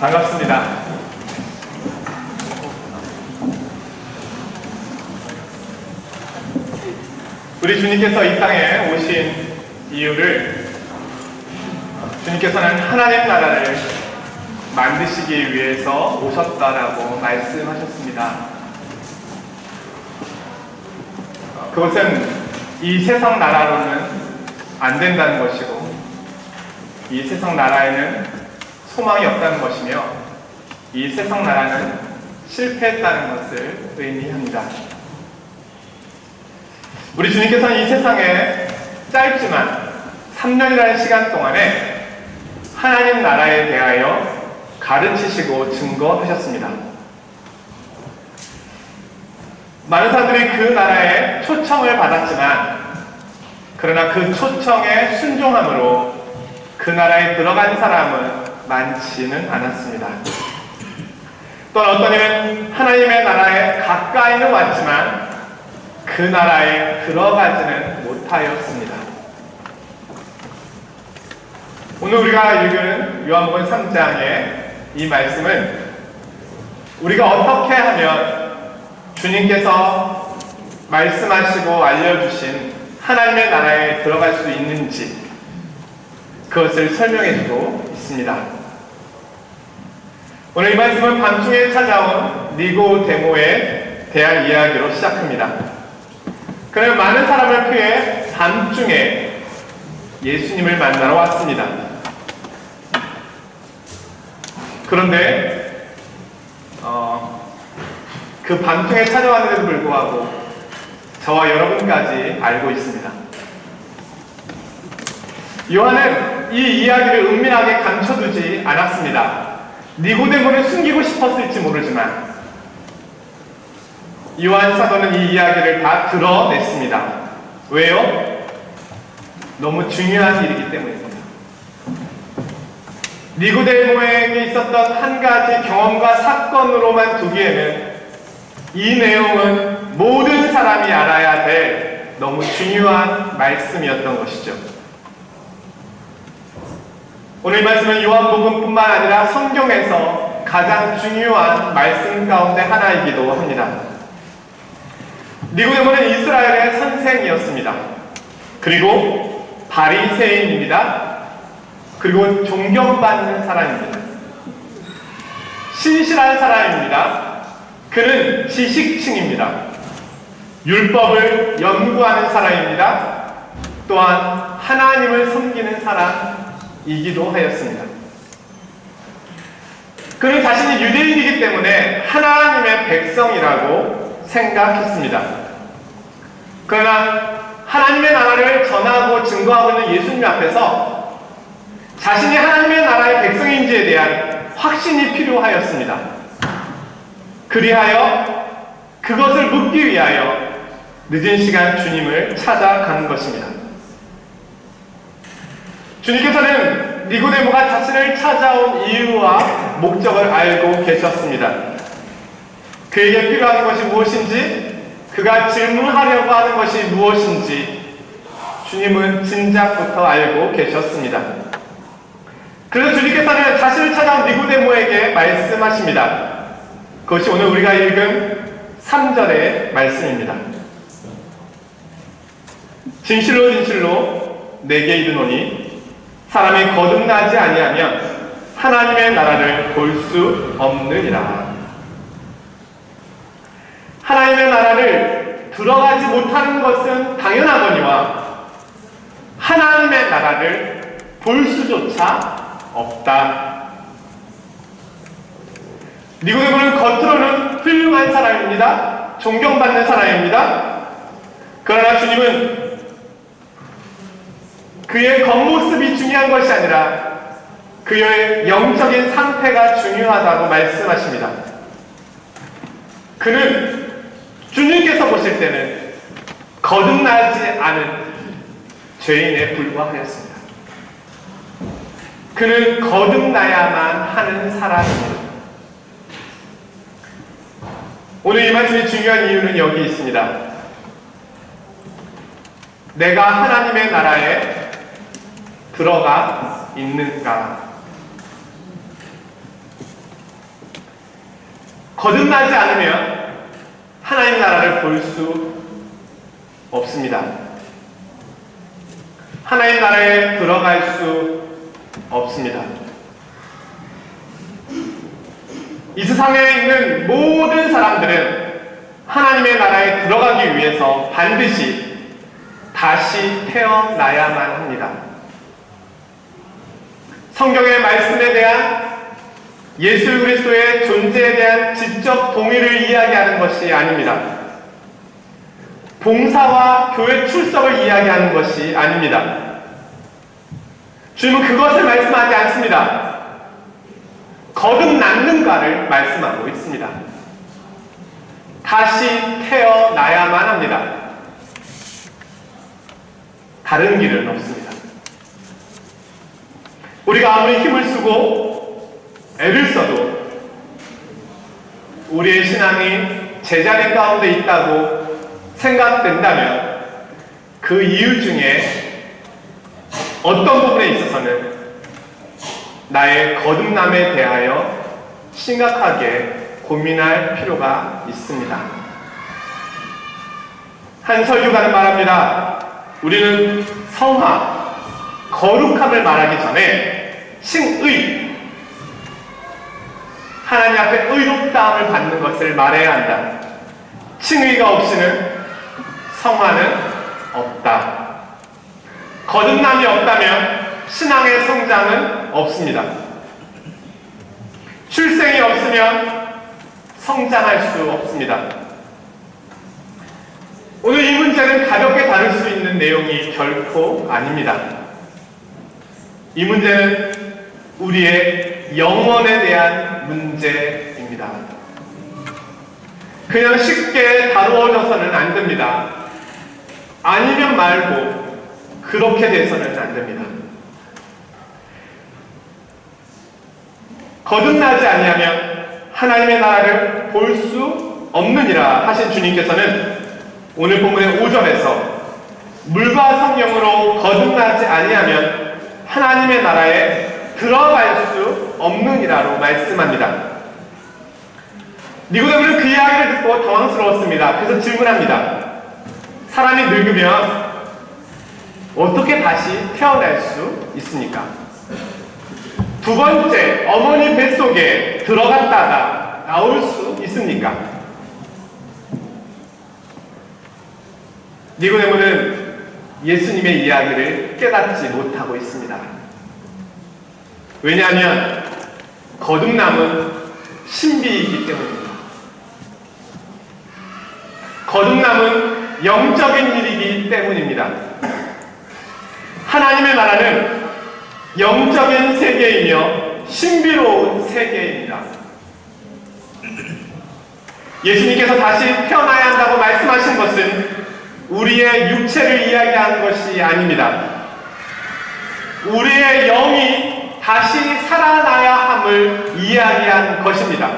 반갑습니다. 우리 주님께서 이 땅에 오신 이유를 주님께서는 하나님 나라를 만드시기 위해서 오셨다라고 말씀하셨습니다. 그것은 이 세상 나라로는 안 된다는 것이고 이 세상 나라에는 소망이 없다는 것이며 이 세상 나라는 실패했다는 것을 의미합니다. 우리 주님께서는 이 세상에 짧지만 3년이라는 시간 동안에 하나님 나라에 대하여 가르치시고 증거하셨습니다. 많은 사람들이 그 나라에 초청을 받았지만 그러나 그 초청에 순종함으로 그 나라에 들어간 사람은 많지는 않았습니다. 또는 어떤 이는 하나님의 나라에 가까이는 왔지만 그 나라에 들어가지는 못하였습니다. 오늘 우리가 읽은 요한복음 3장의 이 말씀은 우리가 어떻게 하면 주님께서 말씀하시고 알려주신 하나님의 나라에 들어갈 수 있는지 그것을 설명해주고 있습니다. 오늘 이 말씀은 밤중에 찾아온 니고데모에 대한 이야기로 시작합니다. 그는 많은 사람을 피해 밤중에 예수님을 만나러 왔습니다. 그런데 그 밤중에 찾아왔는데도 불구하고 저와 여러분까지 알고 있습니다. 요한은 이 이야기를 은밀하게 감춰두지 않았습니다. 니고데모를 숨기고 싶었을지 모르지만 요한 사도는 이 이야기를 다 드러냈습니다. 왜요? 너무 중요한 일이기 때문입니다. 니고데모에게 있었던 한 가지 경험과 사건으로만 두기에는 이 내용은 모든 사람이 알아야 될 너무 중요한 말씀이었던 것이죠. 오늘 말씀은 요한복음뿐만 아니라 성경에서 가장 중요한 말씀 가운데 하나이기도 합니다. 니고데모는 이스라엘의 선생이었습니다. 그리고 바리새인입니다. 그리고 존경받는 사람입니다. 신실한 사람입니다. 그는 지식층입니다. 율법을 연구하는 사람입니다. 또한 하나님을 섬기는 사람이기도 하였습니다. 그는 자신이 유대인이기 때문에 하나님의 백성이라고 생각했습니다. 그러나 하나님의 나라를 전하고 증거하고 있는 예수님 앞에서 자신이 하나님의 나라의 백성인지에 대한 확신이 필요하였습니다. 그리하여 그것을 묻기 위하여 늦은 시간 주님을 찾아가는 것입니다. 주님께서는 니고데모가 자신을 찾아온 이유와 목적을 알고 계셨습니다. 그에게 필요한 것이 무엇인지, 그가 질문하려고 하는 것이 무엇인지 주님은 진작부터 알고 계셨습니다. 그래서 주님께서는 자신을 찾아온 니고데모에게 말씀하십니다. 그것이 오늘 우리가 읽은 3절의 말씀입니다. 진실로 진실로 내게 이르노니 사람이 거듭나지 아니하면 하나님의 나라를 볼 수 없느니라. 하나님의 나라를 들어가지 못하는 것은 당연하거니와 하나님의 나라를 볼 수조차 없다. 니고데모는 겉으로는 훌륭한 사람입니다. 존경받는 사람입니다. 그러나 주님은 그의 겉모습이 중요한 것이 아니라 그의 영적인 상태가 중요하다고 말씀하십니다. 그는 주님께서 보실 때는 거듭나지 않은 죄인에 불과하였습니다. 그는 거듭나야만 하는 사람입니다. 오늘 이 말씀이 중요한 이유는 여기 있습니다. 내가 하나님의 나라에 들어가 있는가? 거듭나지 않으면 하나님 나라를 볼 수 없습니다. 하나님 나라에 들어갈 수 없습니다. 이 세상에 있는 모든 사람들은 하나님의 나라에 들어가기 위해서 반드시 다시 태어나야만 합니다. 성경의 말씀에 대한 예수 그리스도의 존재에 대한 지적 동의를 이야기하는 것이 아닙니다. 봉사와 교회 출석을 이야기하는 것이 아닙니다. 주님은 그것을 말씀하지 않습니다. 거듭났는가를 말씀하고 있습니다. 다시 태어나야만 합니다. 다른 길은 없습니다. 우리가 아무리 힘을 쓰고 애를 써도 우리의 신앙이 제자리 가운데 있다고 생각된다면 그 이유 중에 어떤 부분에 있어서는 나의 거듭남에 대하여 심각하게 고민할 필요가 있습니다. 한 설교가는 말합니다. 우리는 성화, 거룩함을 말하기 전에 칭의, 하나님 앞에 의롭다함을 받는 것을 말해야 한다. 칭의가 없이는 성화는 없다. 거듭남이 없다면 신앙의 성장은 없습니다. 출생이 없으면 성장할 수 없습니다. 오늘 이 문제는 가볍게 다룰 수 있는 내용이 결코 아닙니다. 이 문제는 우리의 영혼에 대한 문제입니다. 그냥 쉽게 다루어져서는 안 됩니다. 아니면 말고 그렇게 돼서는 안 됩니다. 거듭나지 아니하면 하나님의 나라를 볼 수 없느니라 하신 주님께서는 오늘 본문의 5절에서 물과 성령으로 거듭나지 아니하면 하나님의 나라에 들어갈 수 없느니라로 말씀합니다. 니고데모는 그 이야기를 듣고 당황스러웠습니다. 그래서 질문합니다. 사람이 늙으면 어떻게 다시 태어날 수 있습니까? 두 번째, 어머니 뱃속에 들어갔다가 나올 수 있습니까? 니고데모는 예수님의 이야기를 깨닫지 못하고 있습니다. 왜냐하면 거듭남은 신비이기 때문입니다. 거듭남은 영적인 일이기 때문입니다. 하나님의 나라는 영적인 세계이며 신비로운 세계입니다. 예수님께서 다시 태어나야 한다고 말씀하신 것은 우리의 육체를 이야기하는 것이 아닙니다. 우리의 영이 다시 살아나야 함을 이야기한 것입니다.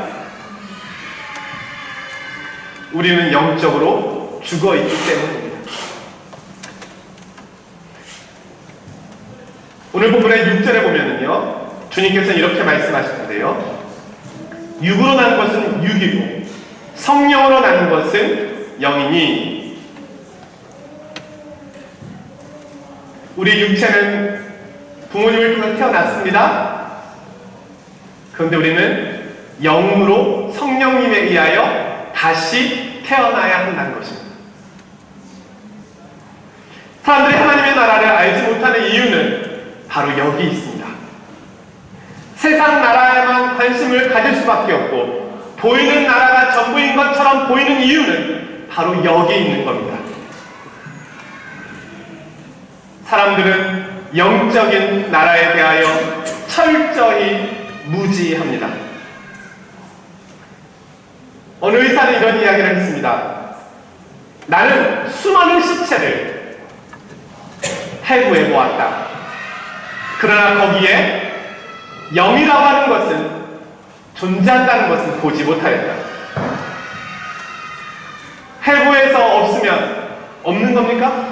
우리는 영적으로 죽어있기 때문입니다. 오늘 본문의 6절에 보면은요, 주님께서는 이렇게 말씀하시는데요. 육으로 난 것은 육이고 성령으로 나는 것은 영이니, 우리 육체는 부모님을 통해 태어났습니다. 그런데 우리는 영으로 성령님에 의하여 다시 태어나야 한다는 것입니다. 사람들이 하나님의 나라를 알지 못하는 이유는 바로 여기 있습니다. 세상 나라에만 관심을 가질 수밖에 없고 보이는 나라가 전부인 것처럼 보이는 이유는 바로 여기 있는 겁니다. 사람들은 영적인 나라에 대하여 철저히 무지합니다. 어느 의사는 이런 이야기를 했습니다. 나는 수많은 시체를 해부해 보았다. 그러나 거기에 영이라고 하는 것은, 존재한다는 것은 보지 못하였다. 해부해서 없으면 없는 겁니까?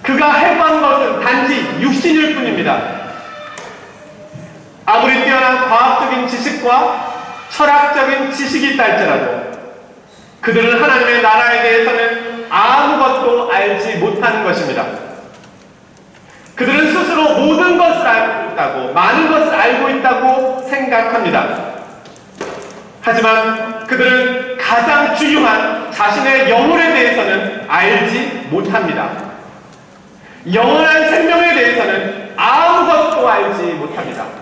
그가 해부한 것은 단지 육신일 뿐입니다. 아무리 뛰어난 과학적인 지식과 철학적인 지식이 있다 할지라도 그들은 하나님의 나라에 대해서는 아무것도 알지 못하는 것입니다. 그들은 스스로 모든 것을 알고 있다고, 많은 것을 알고 있다고 생각합니다. 하지만 그들은 가장 중요한 자신의 영혼에 대해서는 알지 못합니다. 영원한 생명에 대해서는 아무것도 알지 못합니다.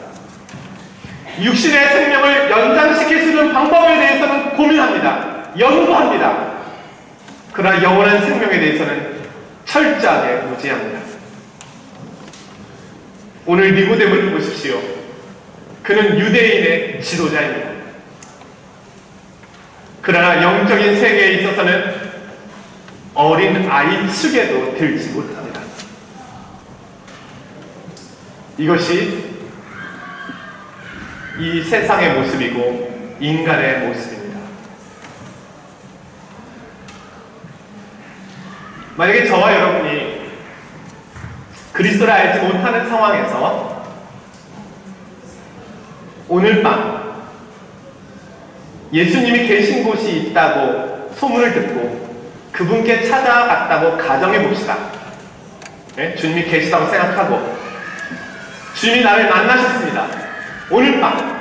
육신의 생명을 연장시킬 수 있는 방법에 대해서는 고민합니다. 연구합니다. 그러나 영원한 생명에 대해서는 철저하게 무지합니다. 오늘 니고데모를 보십시오. 그는 유대인의 지도자입니다. 그러나 영적인 세계에 있어서는 어린 아이 축에도 들지 못합니다. 이것이 이 세상의 모습이고 인간의 모습입니다. 만약에 저와 여러분이 그리스도를 알지 못하는 상황에서 오늘 밤 예수님이 계신 곳이 있다고 소문을 듣고 그분께 찾아갔다고 가정해 봅시다. 네? 주님이 계시다고 생각하고 주님이 나를 만나셨습니다. 오늘 밤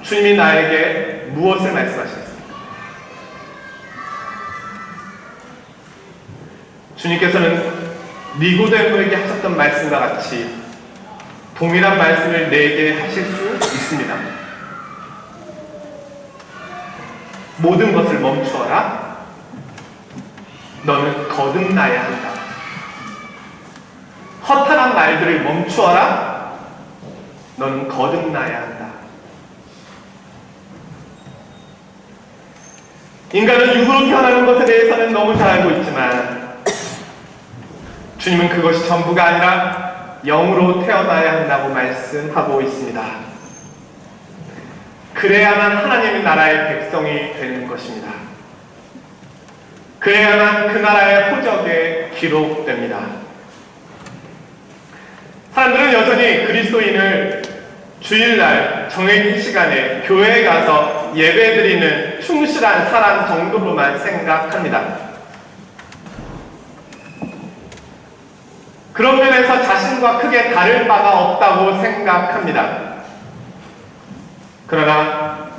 주님이 나에게 무엇을 말씀하시겠습니까? 주님께서는 니고데모에게 하셨던 말씀과 같이 동일한 말씀을 내게 하실 수 있습니다. 모든 것을 멈추어라. 너는 거듭나야 한다. 허탄한 말들을 멈추어라. 너는 거듭나야 한다. 인간은 육으로 태어나는 것에 대해서는 너무 잘 알고 있지만 주님은 그것이 전부가 아니라 영으로 태어나야 한다고 말씀하고 있습니다. 그래야만 하나님의 나라의 백성이 되는 것입니다. 그래야만 그 나라의 호적에 기록됩니다. 사람들은 여전히 그리스도인을 주일날 정해진 시간에 교회에 가서 예배드리는 충실한 사람 정도로만 생각합니다. 그런 면에서 자신과 크게 다를 바가 없다고 생각합니다. 그러나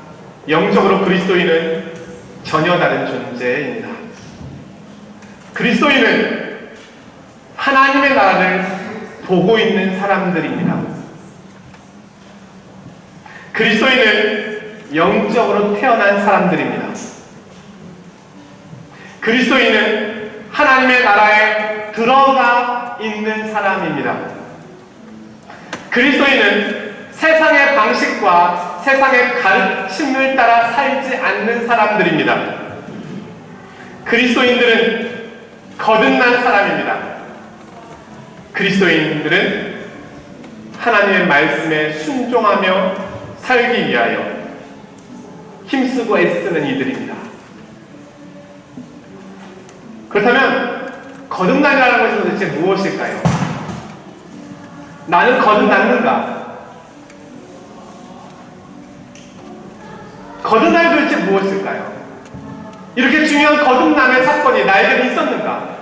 영적으로 그리스도인은 전혀 다른 존재입니다. 그리스도인은 하나님의 나라를 보고 있는 사람들입니다. 그리스도인은 영적으로 태어난 사람들입니다. 그리스도인은 하나님의 나라에 들어가 있는 사람입니다. 그리스도인은 세상의 방식과 세상의 가르침을 따라 살지 않는 사람들입니다. 그리스도인들은 거듭난 사람입니다. 그리스도인들은 하나님의 말씀에 순종하며 살기 위하여 힘쓰고 애쓰는 이들입니다. 그렇다면 거듭난다는 것이 도대체 무엇일까요? 나는 거듭났는가? 거듭남이 도대체 무엇일까요? 이렇게 중요한 거듭남의 사건이 나에게 있었는가?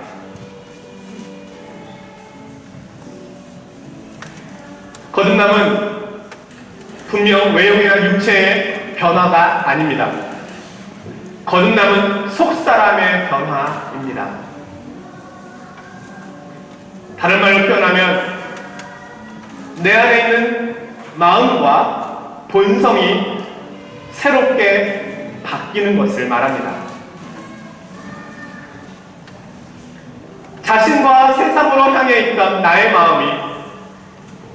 거듭남은 분명 외형이나 육체의 변화가 아닙니다. 거듭남은 속사람의 변화입니다. 다른 말로 표현하면 내 안에 있는 마음과 본성이 새롭게 바뀌는 것을 말합니다. 자신과 세상으로 향해 있던 나의 마음이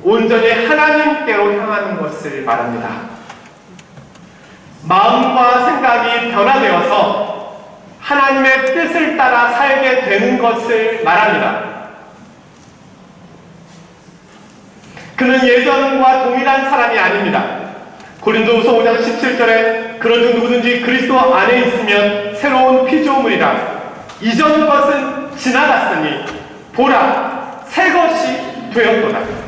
온전히 하나님께로 향하는 것을 말합니다. 마음과 생각이 변화되어서 하나님의 뜻을 따라 살게 되는 것을 말합니다. 그는 예전과 동일한 사람이 아닙니다. 고린도후서 5장 17절에 그런즉 누구든지 그리스도 안에 있으면 새로운 피조물이라 이전 것은 지나갔으니 보라 새 것이 되었도다.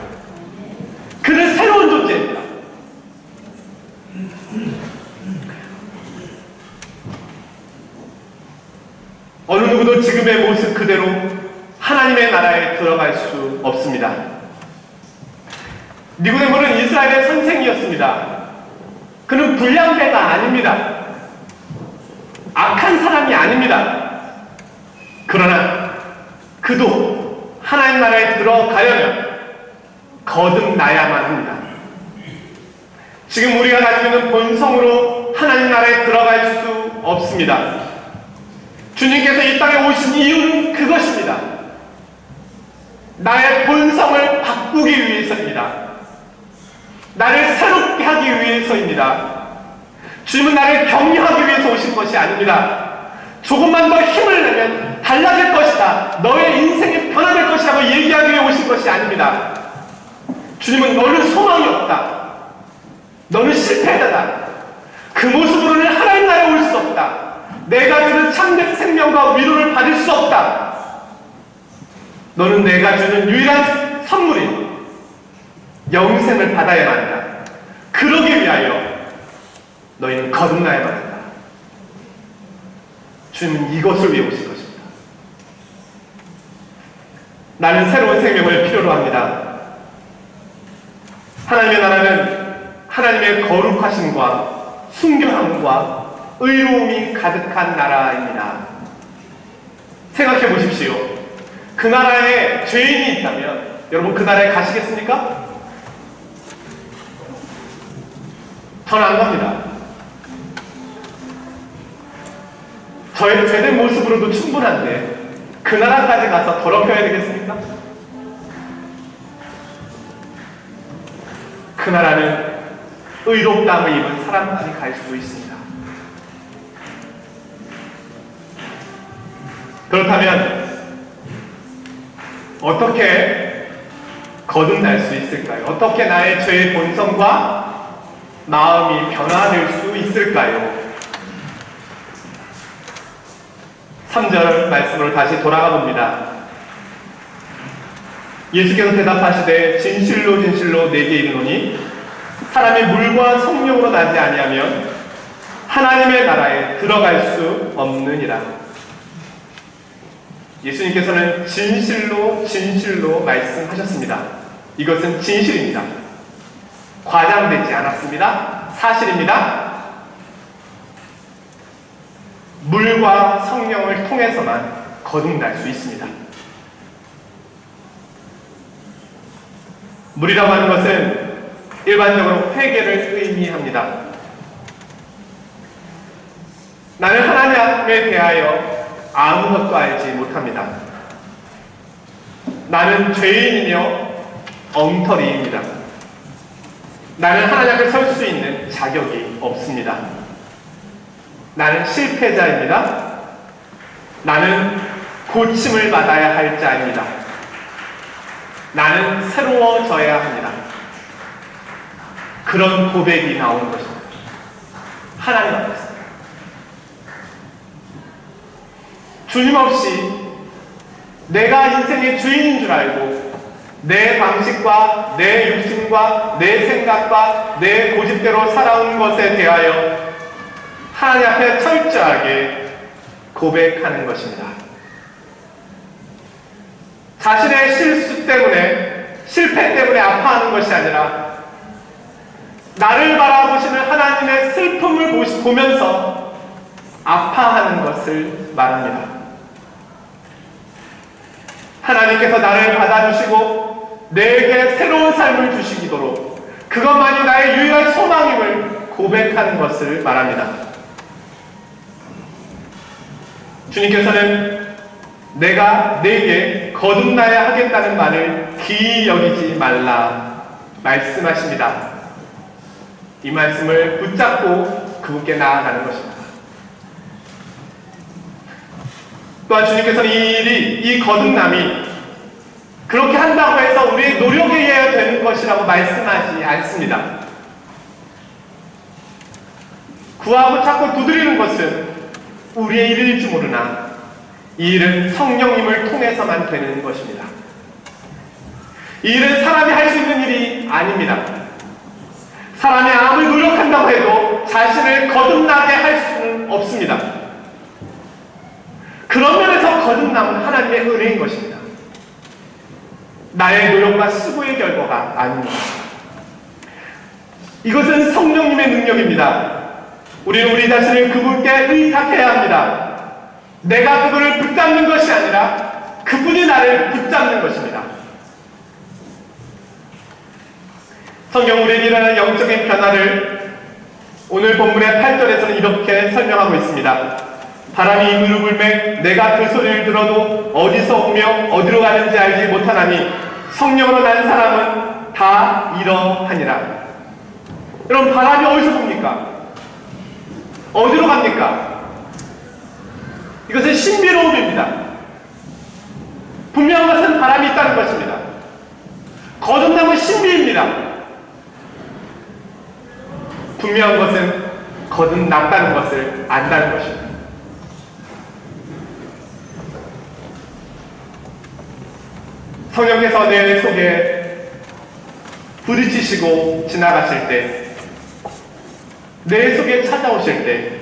누구도 지금의 모습 그대로 하나님의 나라에 들어갈 수 없습니다. 니고데모는 이스라엘의 선생이었습니다. 그는 불량배가 아닙니다. 악한 사람이 아닙니다. 그러나 그도 하나님 나라에 들어가려면 거듭나야만 합니다. 지금 우리가 가지고 있는 본성으로 하나님 나라에 들어갈 수 없습니다. 주님께서 이 땅에 오신 이유는 그것입니다. 나의 본성을 바꾸기 위해서입니다. 나를 새롭게 하기 위해서입니다. 주님은 나를 격려하기 위해서 오신 것이 아닙니다. 조금만 더 힘을 내면 달라질 것이다. 너의 인생이 변화될 것이라고 얘기하기 위해 오신 것이 아닙니다. 주님은 너는 소망이 없다. 너는 실패자다. 그 모습으로는 하나님 나라에 올 수 없다. 내가 주는 참된 생명과 위로를 받을 수 없다. 너는 내가 주는 유일한 선물인 영생을 받아야만 한다. 그러기 위하여 너희는 거듭나야만 한다. 주님은 이것을 위해 오신 것입니다. 나는 새로운 생명을 필요로 합니다. 하나님의 나라는 하나님의 거룩하심과 순결함과 의로움이 가득한 나라입니다. 생각해 보십시오. 그 나라에 죄인이 있다면 여러분 그 나라에 가시겠습니까? 저는 안 갑니다. 저의 죄된 모습으로도 충분한데 그 나라까지 가서 더럽혀야 되겠습니까? 그 나라는 의롭다함을 입은 사람만이 갈 수 있습니다. 그렇다면 어떻게 거듭날 수 있을까요? 어떻게 나의 죄의 본성과 마음이 변화될 수 있을까요? 3절 말씀으로 다시 돌아가 봅니다. 예수께서 대답하시되 진실로 진실로 내게 이르노니 사람이 물과 성령으로 나지 아니하면 하나님의 나라에 들어갈 수 없느니라. 예수님께서는 진실로 진실로 말씀하셨습니다. 이것은 진실입니다. 과장되지 않았습니다. 사실입니다. 물과 성령을 통해서만 거듭날 수 있습니다. 물이라고 하는 것은 일반적으로 회개를 의미합니다. 나는 하나님에 대하여 아무것도 알지 못합니다. 나는 죄인이며 엉터리입니다. 나는 하나님 앞에 설 수 있는 자격이 없습니다. 나는 실패자입니다. 나는 고침을 받아야 할 자입니다. 나는 새로워져야 합니다. 그런 고백이 나오는 것입니다. 하나님 앞에서. 주님 없이 내가 인생의 주인인 줄 알고 내 방식과 내 욕심과 내 생각과 내 고집대로 살아온 것에 대하여 하나님 앞에 철저하게 고백하는 것입니다. 자신의 실수 때문에, 실패 때문에 아파하는 것이 아니라 나를 바라보시는 하나님의 슬픔을 보면서 아파하는 것을 말합니다. 하나님께서 나를 받아주시고 내게 새로운 삶을 주시기도록 그것만이 나의 유일한 소망임을 고백하는 것을 말합니다. 주님께서는 내가 내게 거듭나야 하겠다는 말을 기이 여기지 말라 말씀하십니다. 이 말씀을 붙잡고 그분께 나아가는 것입니다. 또한 주님께서는 이 일이, 이 거듭남이 그렇게 한다고 해서 우리의 노력에 의해 되는 것이라고 말씀하지 않습니다. 구하고 찾고 두드리는 것은 우리의 일일지 모르나 이 일은 성령님을 통해서만 되는 것입니다. 이 일은 사람이 할 수 있는 일이 아닙니다. 사람이 아무리 노력한다고 해도 자신을 거듭나게 할 수는 없습니다. 그런 면에서 거듭남은 하나님의 은혜인 것입니다. 나의 노력과 수고의 결과가 아닙니다. 이것은 성령님의 능력입니다. 우리는 우리 자신을 그분께 의탁해야 합니다. 내가 그분을 붙잡는 것이 아니라 그분이 나를 붙잡는 것입니다. 성경 우리에게 일어나는 영적인 변화를 오늘 본문의 8절에서는 이렇게 설명하고 있습니다. 바람이 무릎을 불매 내가 그 소리를 들어도 어디서 오며 어디로 가는지 알지 못하나니 성령으로 난 사람은 다 이러하니라. 여러분, 바람이 어디서 붑니까? 어디로 갑니까? 이것은 신비로움입니다. 분명한 것은 바람이 있다는 것입니다. 거듭남은 신비입니다. 분명한 것은 거듭났다는 것을 안다는 것입니다. 성령께서 내 속에 부딪히시고 지나가실 때, 내 속에 찾아오실 때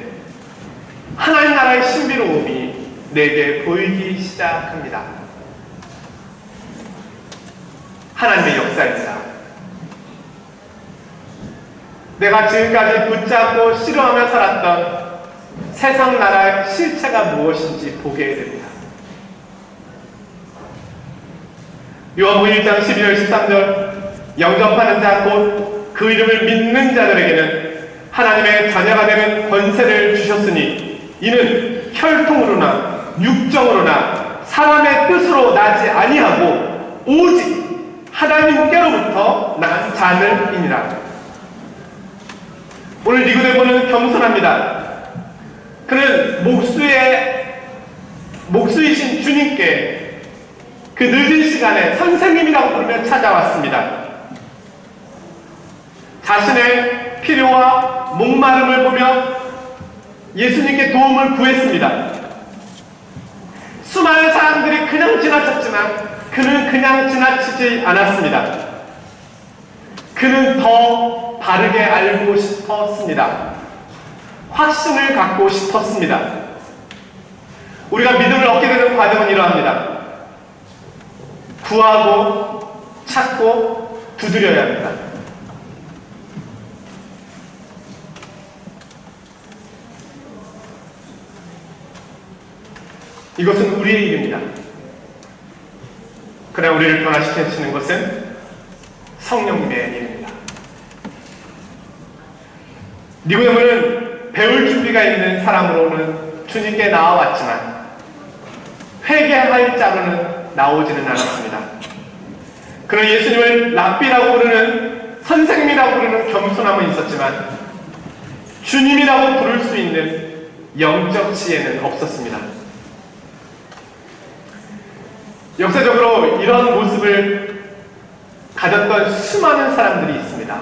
하나님 나라의 신비로움이 내게 보이기 시작합니다. 하나님의 역사입니다. 내가 지금까지 붙잡고 싫어하며 살았던 세상 나라의 실체가 무엇인지 보게 됩니다. 요한복음 1장 12절 13절 영접하는 자 곧 그 이름을 믿는 자들에게는 하나님의 자녀가 되는 권세를 주셨으니 이는 혈통으로나 육정으로나 사람의 뜻으로 나지 아니하고 오직 하나님께로부터 난 자들이니라. 오늘 니고데모는 겸손합니다. 그는 목수이신 주님께 그 늦은 시간에 선생님이라고 부르며 찾아왔습니다. 자신의 필요와 목마름을 보며 예수님께 도움을 구했습니다. 수많은 사람들이 그냥 지나쳤지만 그는 그냥 지나치지 않았습니다. 그는 더 바르게 알고 싶었습니다. 확신을 갖고 싶었습니다. 우리가 믿음을 얻게 되는 과정은 이러합니다. 구하고 찾고 두드려야 합니다. 이것은 우리의 일입니다. 그러나 우리를 변화시키시는 것은 성령님의 일입니다. 니고데모는 배울 준비가 있는 사람으로는 주님께 나와왔지만 회개할 자로는 나오지는 않았습니다. 그는 예수님을 랍비라고 부르는 선생님이라고 부르는 겸손함은 있었지만 주님이라고 부를 수 있는 영적 지혜는 없었습니다. 역사적으로 이런 모습을 가졌던 수많은 사람들이 있습니다.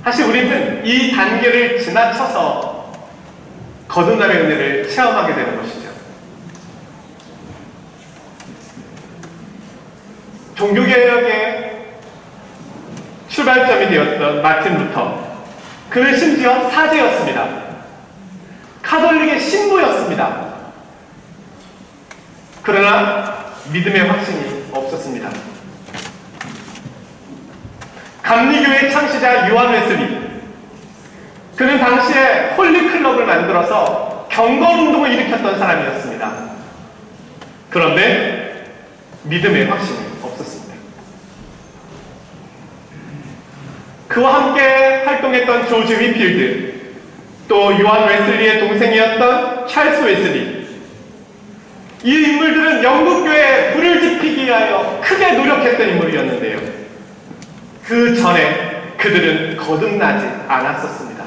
사실 우리는 이 단계를 지나쳐서 거듭남의 은혜를 체험하게 되는 것이죠. 종교개혁의 출발점이 되었던 마틴 루터, 그는 심지어 사제였습니다. 카톨릭의 신부였습니다. 그러나 믿음의 확신이 없었습니다. 감리교의 창시자 요한 웨슬리, 그는 당시에 홀리클럽을 만들어서 경건운동을 일으켰던 사람이었습니다. 그런데 믿음의 확신이 없었습니다. 그와 함께 활동했던 조지 위필드, 또 요한 웨슬리의 동생이었던 찰스 웨슬리, 이 인물들은 영국교회에 불을 지피기 위하여 크게 노력했던 인물이었는데요. 그 전에 그들은 거듭나지 않았었습니다.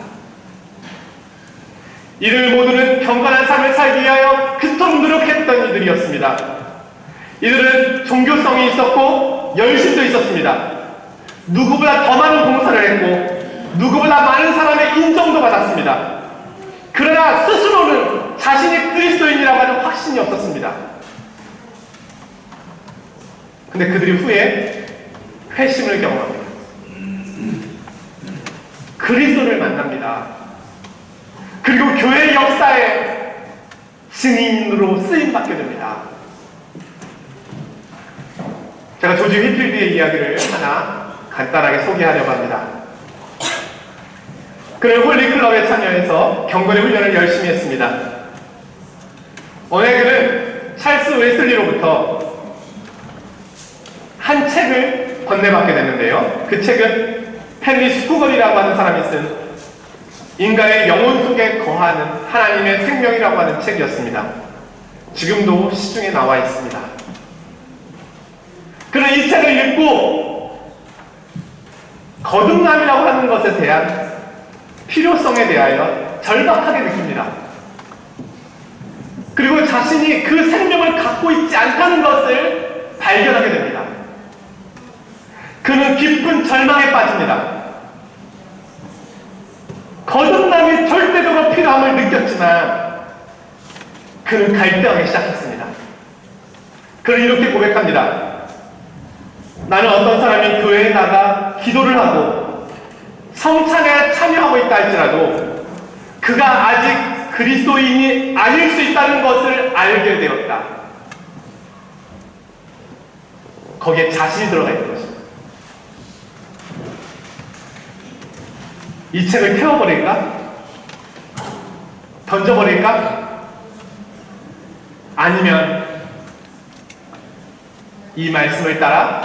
이들 모두는 경건한 삶을 살기 위하여 그토록 노력했던 이들이었습니다. 이들은 종교성이 있었고 열심도 있었습니다. 누구보다 더 많은 봉사를 했고 누구보다 많은 사람의 인정도 받았습니다. 그러나 스스로는 자신이 그리스도인이라고 하는 확신이 없었습니다. 근데 그들이 후에 회심을 경험합니다. 그리스도를 만납니다. 그리고 교회의 역사에 증인으로 쓰임받게 됩니다. 제가 조지 휘필드의 이야기를 하나 간단하게 소개하려고 합니다. 그는 홀리클럽에 참여해서 경건의 훈련을 열심히 했습니다. 어느 그는 찰스 웨슬리로부터 한 책을 건네받게 됐는데요. 그 책은 헨리 스푸걸이라고 하는 사람이 쓴 인간의 영혼 속에 거하는 하나님의 생명이라고 하는 책이었습니다. 지금도 시중에 나와 있습니다. 그는 이 책을 읽고 거듭남이라고 하는 것에 대한 필요성에 대하여 절박하게 느낍니다. 그리고 자신이 그 생명을 갖고 있지 않다는 것을 발견하게 됩니다. 그는 깊은 절망에 빠집니다. 거듭남이 절대적으로 필요함을 느꼈지만 그는 갈등하기 시작했습니다. 그는 이렇게 고백합니다. 나는 어떤 사람이 교회에 나가 기도를 하고 성찬에 참여하고 있다 할지라도 그가 아직 그리스도인이 아닐 수 있다는 것을 알게 되었다. 거기에 자신이 들어가 있는 것입니다. 이 책을 태워버릴까? 던져버릴까? 아니면 이 말씀을 따라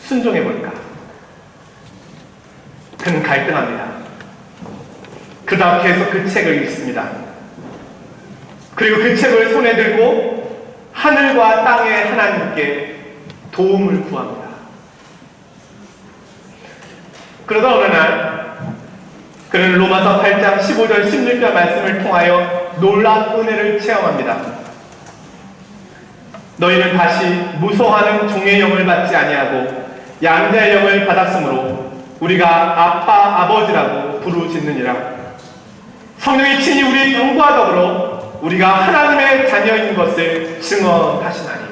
순종해볼까? 그는 갈등합니다. 그 다음 계속 그 책을 읽습니다. 그리고 그 책을 손에 들고 하늘과 땅의 하나님께 도움을 구합니다. 그러다 어느 날 그는 로마서 8장 15절 16절 말씀을 통하여 놀라운 은혜를 체험합니다. 너희는 다시 무서워하는 종의 영을 받지 아니하고 양자의 영을 받았으므로 우리가 아빠 아버지라고 부르짖느니라. 성령이 친히 우리의 영과 더불어 우리가 하나님의 자녀인 것을 증언하시나니.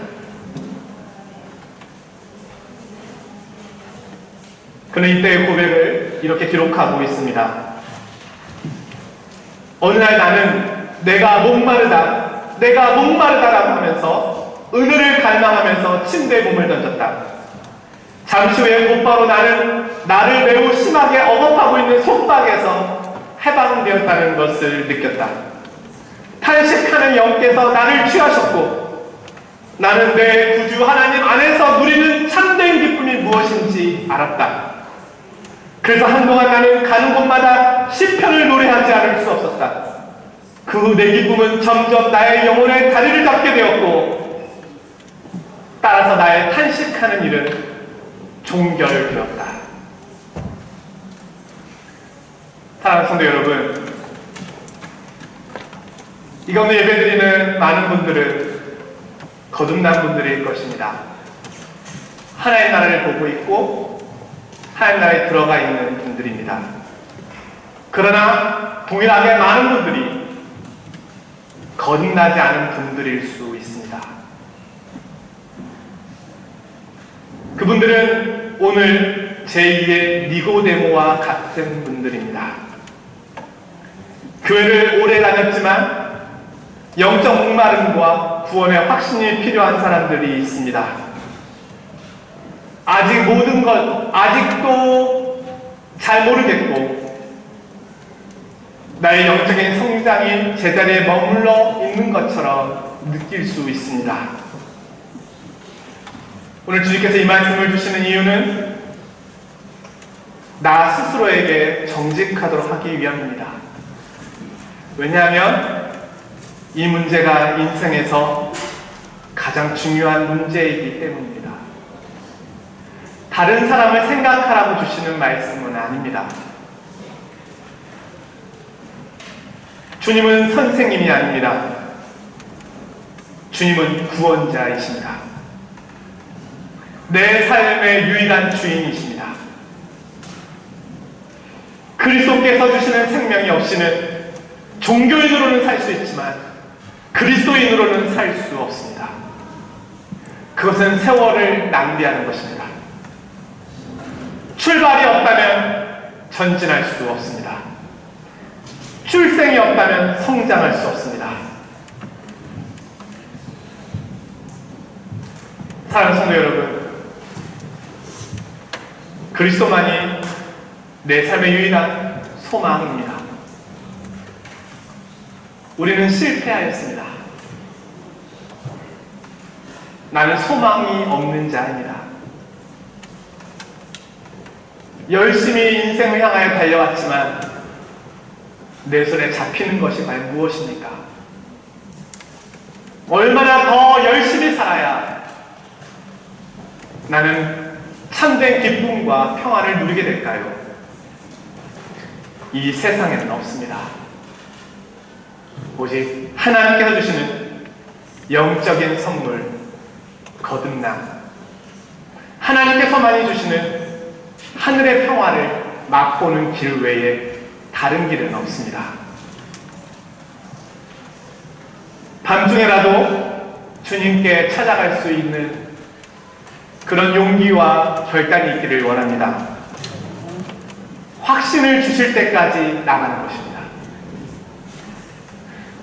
그는 이때의 고백을 이렇게 기록하고 있습니다. 어느 날 나는 내가 목마르다라고 하면서 은혜를 갈망하면서 침대에 몸을 던졌다. 잠시 후에 곧바로 나는 나를 매우 심하게 억압하고 있는 속박에서 해방되었다는 것을 느꼈다. 탄식하는 영께서 나를 취하셨고 나는 내 구주 하나님 안에서 누리는 참된 기쁨이 무엇인지 알았다. 그래서 한동안 나는 가는 곳마다 시편을 노래하지 않을 수 없었다. 그 후 내 기쁨은 점점 나의 영혼의 다리를 잡게 되었고 따라서 나의 탄식하는 일은 종결되었다. 사랑하는 성도 여러분, 이 가운데 예배드리는 많은 분들은 거듭난 분들일 것입니다. 하나님의 나라를 보고 있고 하나님 나라에 들어가 있는 분들입니다. 그러나 동일하게 많은 분들이 거듭나지 않은 분들일 수 있습니다. 그분들은 오늘 제2의 니고데모와 같은 분들입니다. 교회를 오래 다녔지만 영적 목마름과 구원의 확신이 필요한 사람들이 있습니다. 아직 모든 것 아직도 잘 모르겠고 나의 영적인 성장이 제자리에 머물러 있는 것처럼 느낄 수 있습니다. 오늘 주님께서 이 말씀을 주시는 이유는 나 스스로에게 정직하도록 하기 위함입니다. 왜냐하면 이 문제가 인생에서 가장 중요한 문제이기 때문입니다. 다른 사람을 생각하라고 주시는 말씀은 아닙니다. 주님은 선생님이 아닙니다. 주님은 구원자이십니다. 내 삶의 유일한 주인이십니다. 그리스도께서 주시는 생명이 없이는 종교인으로는 살 수 있지만 그리스도인으로는 살 수 없습니다. 그것은 세월을 낭비하는 것입니다. 출발이 없다면 전진할 수 없습니다. 출생이 없다면 성장할 수 없습니다. 사랑하는 성도 여러분, 그리스도만이 내 삶의 유일한 소망입니다. 우리는 실패하였습니다. 나는 소망이 없는 자입니다. 열심히 인생을 향하여 달려왔지만 내 손에 잡히는 것이 과연 무엇입니까? 얼마나 더 열심히 살아야 나는 참된 기쁨과 평안을 누리게 될까요? 이 세상에는 없습니다. 오직 하나님께서 주시는 영적인 선물, 거듭남, 하나님께서만이 주시는 하늘의 평화를 맛보는 길 외에 다른 길은 없습니다. 밤중에라도 주님께 찾아갈 수 있는 그런 용기와 결단이 있기를 원합니다. 확신을 주실 때까지 나가는 것입니다.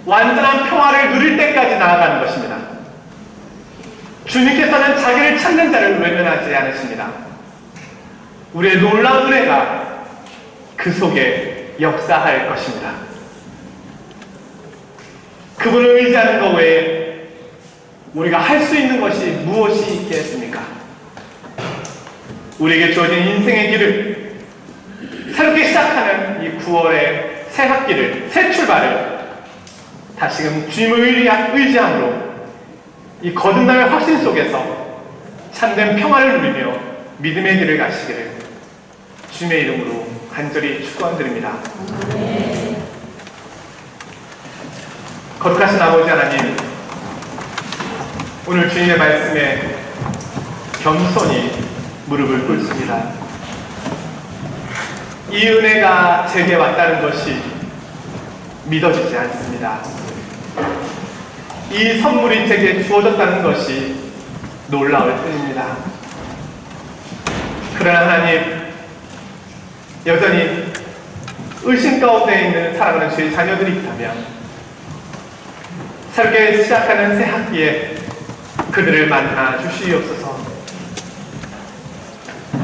완전한 평화를 누릴 때까지 나아가는 것입니다. 주님께서는 자기를 찾는 자를 외면하지 않으십니다. 우리의 놀라운 은혜가 그 속에 역사할 것입니다. 그분을 의지하는 것 외에 우리가 할 수 있는 것이 무엇이 있겠습니까? 우리에게 주어진 인생의 길을, 새롭게 시작하는 이 9월의 새 학기를, 새 출발을 다시금 주님을 의지함으로 이 거듭남의 확신 속에서 참된 평화를 누리며 믿음의 길을 가시기를 주님의 이름으로 간절히 축원드립니다. 거룩하신 아버지 하나님, 오늘 주님의 말씀에 겸손히 무릎을 꿇습니다. 이 은혜가 제게 왔다는 것이 믿어지지 않습니다. 이 선물이 제게 주어졌다는 것이 놀라울 뿐입니다. 그러나 하나님, 여전히 의심 가운데 있는 사랑하는 주의 자녀들이 있다면 새롭게 시작하는 새 학기에 그들을 만나 주시옵소서.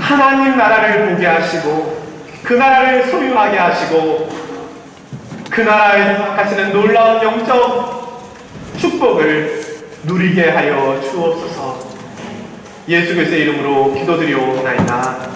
하나님 나라를 보게 하시고 그 나라를 소유하게 하시고 그 나라에서 가시는 놀라운 영적 축복을 누리게 하여 주옵소서. 예수 그리스도의 이름으로 기도드리옵나이다.